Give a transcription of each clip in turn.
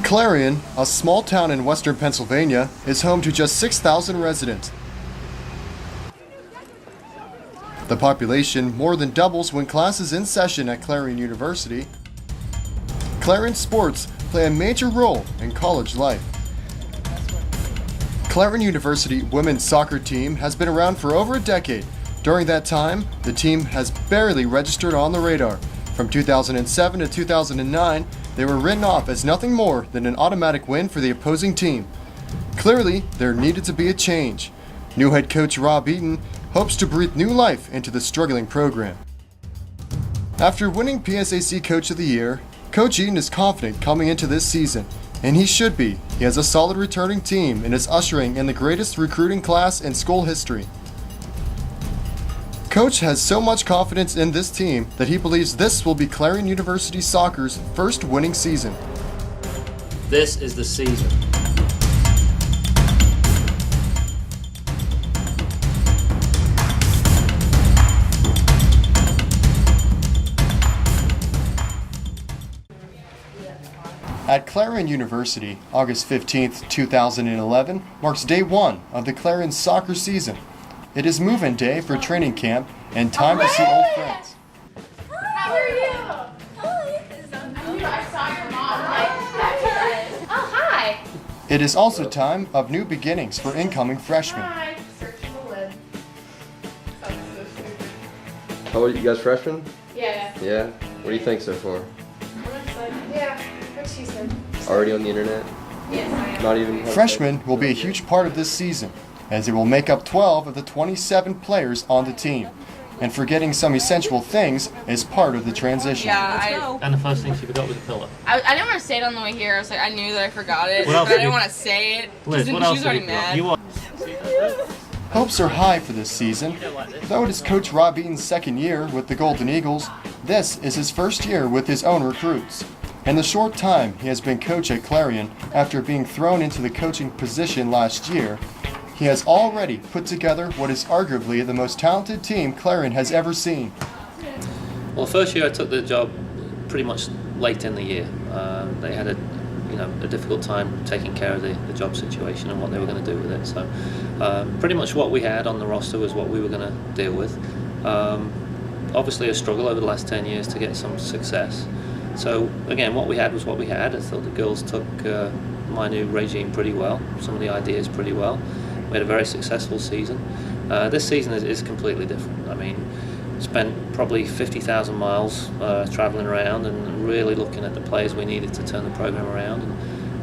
Clarion, a small town in western Pennsylvania, is home to just 6,000 residents. The population more than doubles when class is in session at Clarion University. Clarion sports play a major role in college life. Clarion University women's soccer team has been around for over a decade. During that time, the team has barely registered on the radar. From 2007 to 2009, they were written off as nothing more than an automatic win for the opposing team. Clearly, there needed to be a change. New head coach Rob Eaton hopes to breathe new life into the struggling program. After winning PSAC Coach of the Year, Coach Eaton is confident coming into this season, and he should be. He has a solid returning team and is ushering in the greatest recruiting class in school history. Coach has so much confidence in this team that he believes this will be Clarion University Soccer's first winning season. This is the season. At Clarion University, August 15th, 2011 marks day one of the Clarion soccer season. It is move-in day for training camp and time to see old friends. How are you? Hi. I saw your mom. Oh, hi. It is also time of new beginnings for incoming freshmen. Hi. Searching the lid. Sounds so stupid. How old are you guys, freshmen? Yeah. Yeah? What do you think so far? I'm excited. Yeah. What she said. Already on the internet? Yes, I am. Not even... Freshmen will be a huge part of this season, as they will make up 12 of the 27 players on the team. And forgetting some essential things is part of the transition. Yeah, And the first thing she forgot was a pillow. I didn't want to say it on the way here. I was like, I knew that I forgot it, What but else I did didn't you- want to say it. Liz, She what was else already did mad. you Hopes are high for this season. Though it is Coach Rob Eaton's second year with the Golden Eagles, this is his first year with his own recruits. In the short time he has been coach at Clarion after being thrown into the coaching position last year, he has already put together what is arguably the most talented team Clarion has ever seen. Well, the first year I took the job pretty much late in the year. They had a difficult time taking care of the job situation and what they were going to do with it. So pretty much what we had on the roster was what we were going to deal with. Obviously a struggle over the last 10 years to get some success. So again, what we had was what we had. I thought the girls took my new regime pretty well, some of the ideas pretty well. We had a very successful season. This season is completely different. I mean, spent probably 50,000 miles traveling around and really looking at the players we needed to turn the program around.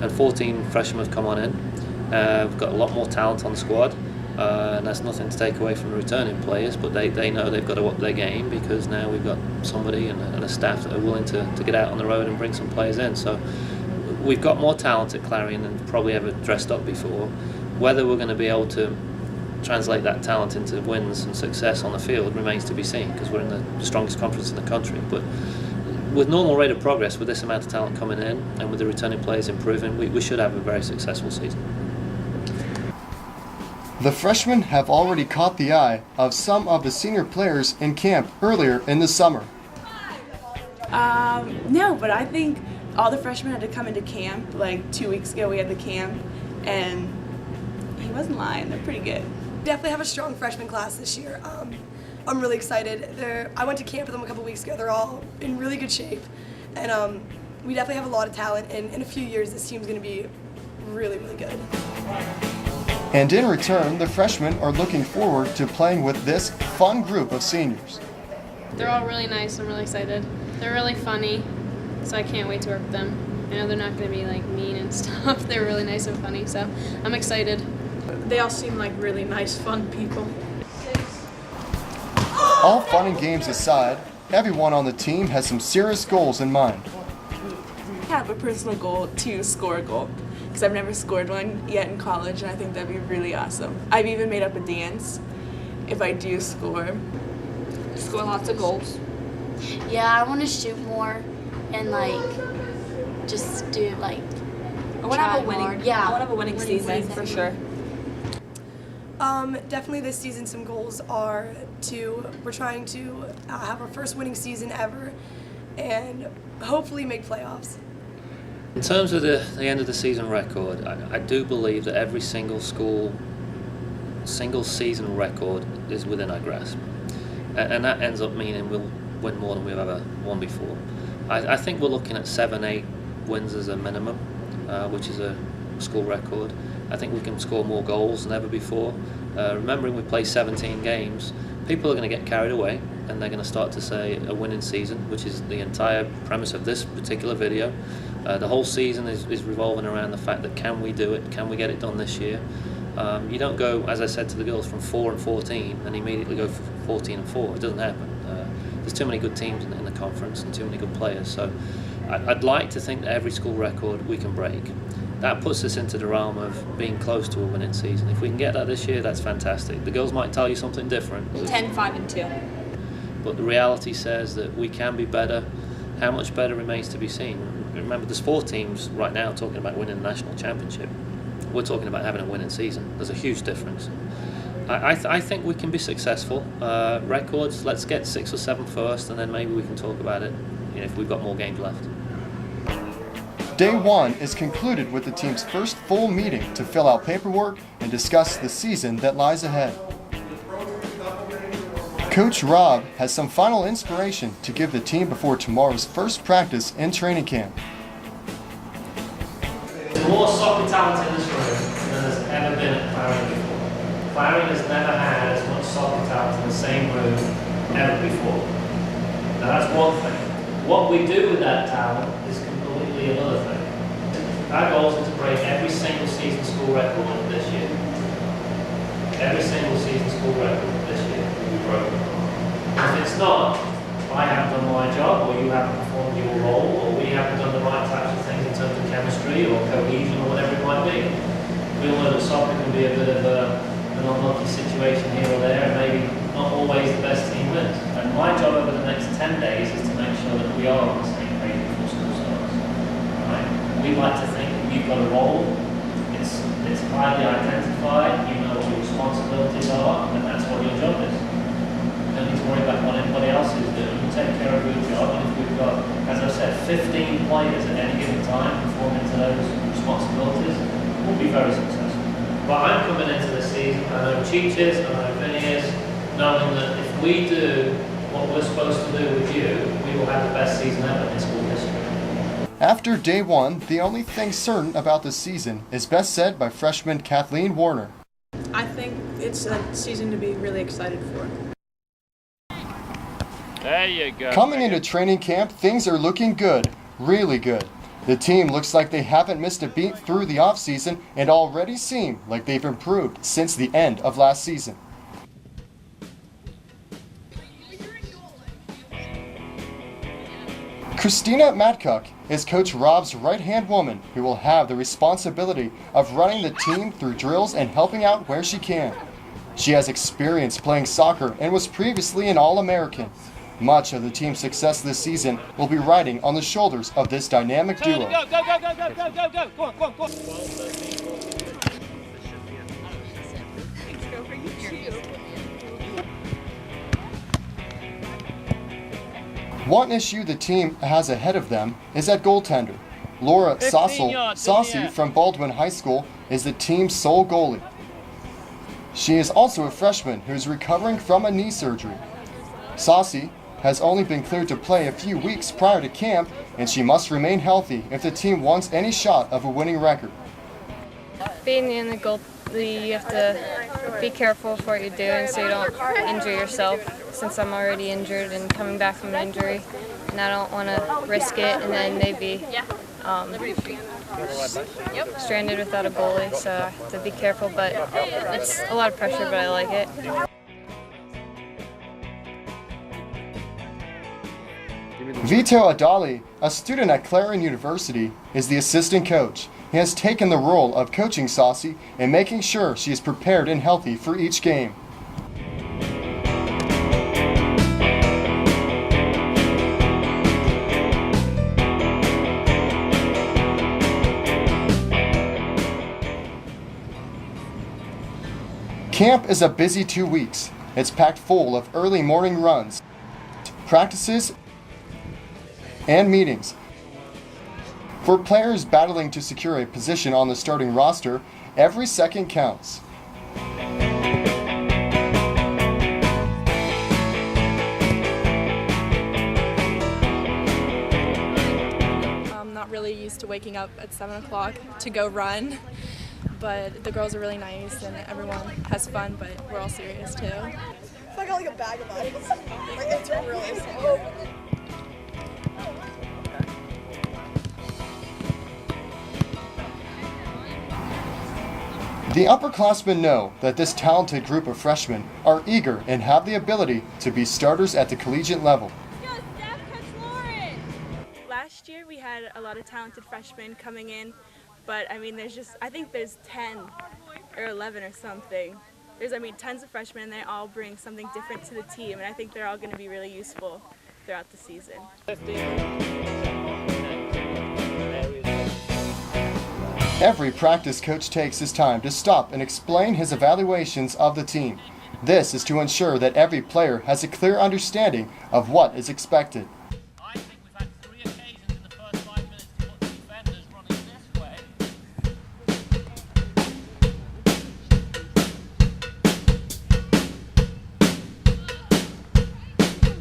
And 14 freshmen have come on in. We've got a lot more talent on the squad. And that's nothing to take away from the returning players, but they know they've got to up their game because now we've got somebody and a staff that are willing to get out on the road and bring some players in. So we've got more talent at Clarion than probably ever dressed up before. Whether we're going to be able to translate that talent into wins and success on the field remains to be seen because we're in the strongest conference in the country. But with normal rate of progress, with this amount of talent coming in and with the returning players improving, we should have a very successful season. The freshmen have already caught the eye of some of the senior players in camp earlier in the summer. No, but I think all the freshmen had to come into camp. Like 2 weeks ago we had the camp, and he wasn't lying. They're pretty good. Definitely have a strong freshman class this year. I'm really excited. I went to camp with them a couple weeks ago. They're all in really good shape, and we definitely have a lot of talent. And in a few years, this team's going to be really, really good. And in return, the freshmen are looking forward to playing with this fun group of seniors. They're all really nice. I'm really excited. They're really funny, so I can't wait to work with them. I know they're not going to be like mean and stuff. They're really nice and funny, so I'm excited. They all seem like really nice, fun people. All fun and games aside, everyone on the team has some serious goals in mind. I have a personal goal to score a goal because I've never scored one yet in college, and I think that'd be really awesome. I've even made up a dance if I do score. Score lots of goals. Yeah, I want to shoot more and just do I want to have a winning. hard. Yeah, I want to have a winning season for sure. Definitely this season some goals are we're trying to have our first winning season ever and hopefully make playoffs. In terms of the end of the season record, I do believe that every single season record is within our grasp. And that ends up meaning we'll win more than we've ever won before. I think we're looking at 7-8 wins as a minimum, which is a school record. I think we can score more goals than ever before. Remembering we play 17 games, people are going to get carried away and they're going to start to say a winning season, which is the entire premise of this particular video. The whole season is revolving around the fact that can we do it, can we get it done this year? You don't go, as I said to the girls, from 4-14 and immediately go for 14-4. It doesn't happen. There's too many good teams in the conference and too many good players. So I'd like to think that every school record we can break. That puts us into the realm of being close to a winning season. If we can get that this year, that's fantastic. The girls might tell you something different. 10-5-2. But the reality says that we can be better. How much better remains to be seen. Remember, there's 4 teams right now talking about winning the national championship. We're talking about having a winning season. There's a huge difference. I think we can be successful. Records, let's get 6 or 7 first, and then maybe we can talk about it if we've got more games left. Day 1 is concluded with the team's first full meeting to fill out paperwork and discuss the season that lies ahead. Coach Rob has some final inspiration to give the team before tomorrow's first practice in training camp. There's more soccer talent in this room than there's ever been at Clarion before. Clarion has never had as much soccer talent in the same room ever before. Now that's one thing. What we do with that talent is completely another thing. Our goal is to break every single season school record this year. Every single season school record this year will be broken. If it's not, I haven't done my job, or you haven't performed your role, or we haven't done the right types of things in terms of chemistry or cohesion or whatever it might be. We all know that soccer can be a bit of an unlucky situation here or there, and maybe not always the best team wins. And my job over the next 10 days is to make sure that we are on the same page before school starts. Right? We like to think that you've got a role, it's highly identified, you know what your responsibilities are, and that's what your job is. You don't need to worry about what anybody else is doing. You take care of your job, and if we've got, as I said, 15 players at any given time performing to those responsibilities, we'll be very successful. But I'm coming into the season, I know Cheech is, I know Vinny is, knowing that if we do what we're supposed to do with you, we will have the best season ever in school history. After day 1, the only thing certain about the season is best said by freshman Kathleen Warner. I think it's a season to be really excited for. There you go. Coming into training camp, things are looking good, really good. The team looks like they haven't missed a beat through the offseason and already seem like they've improved since the end of last season. Christina Matcock is Coach Rob's right-hand woman who will have the responsibility of running the team through drills and helping out where she can. She has experience playing soccer and was previously an All-American. Much of the team's success this season will be riding on the shoulders of this dynamic duo. Go, go, go, go, go, go, go, go. Go on, go on, go on. One issue the team has ahead of them is at goaltender. Laura 15 yards in the Saucy air. from Baldwin High School is the team's sole goalie. She is also a freshman who is recovering from a knee surgery. Saucy has only been cleared to play a few weeks prior to camp, and she must remain healthy if the team wants any shot of a winning record. Being in the goal, you have to be careful with what you're doing so you don't injure yourself, since I'm already injured and coming back from an injury, and I don't want to risk it and then maybe stranded without a goalie, so I have to be careful, but it's a lot of pressure, but I like it. Vito Adali, a student at Clarion University, is the assistant coach. He has taken the role of coaching Saucy and making sure she is prepared and healthy for each game. Camp is a busy 2 weeks. It's packed full of early morning runs, practices, and meetings. For players battling to secure a position on the starting roster, every second counts. I'm not really used to waking up at 7 o'clock to go run, but the girls are really nice and everyone has fun, but we're all serious too. I got like a bag of ice. Like, it's really small. The upperclassmen know that this talented group of freshmen are eager and have the ability to be starters at the collegiate level. Last year we had a lot of talented freshmen coming in, but I mean I think there's 10 or 11 or something. There's tons of freshmen and they all bring something different to the team, and I think they're all going to be really useful throughout the season. Every practice coach takes his time to stop and explain his evaluations of the team. This is to ensure that every player has a clear understanding of what is expected. I think we've had 3 occasions in the first 5 minutes to put the defenders running this way.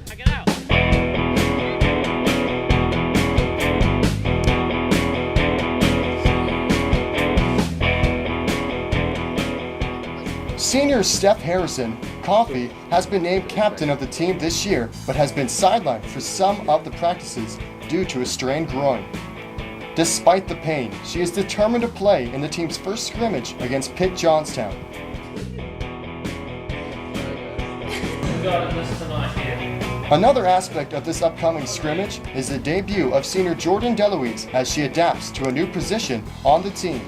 Now get out. Senior Steph Harrison, Coffee, has been named captain of the team this year, but has been sidelined for some of the practices due to a strained groin. Despite the pain, she is determined to play in the team's first scrimmage against Pitt Johnstown. Another aspect of this upcoming scrimmage is the debut of senior Jordan DeLuise as she adapts to a new position on the team.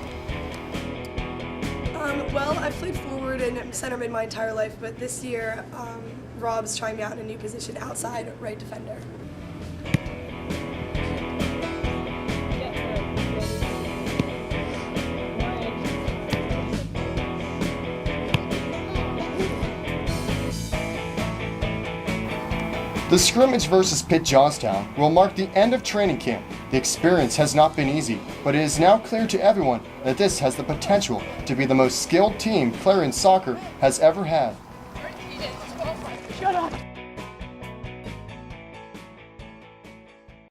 Well, I've played forward and center mid my entire life, but this year, Rob's trying me out in a new position, outside right defender. The scrimmage versus Pitt Johnstown will mark the end of training camp. The experience has not been easy, but it is now clear to everyone that this has the potential to be the most skilled team Clarion soccer has ever had. Shut up!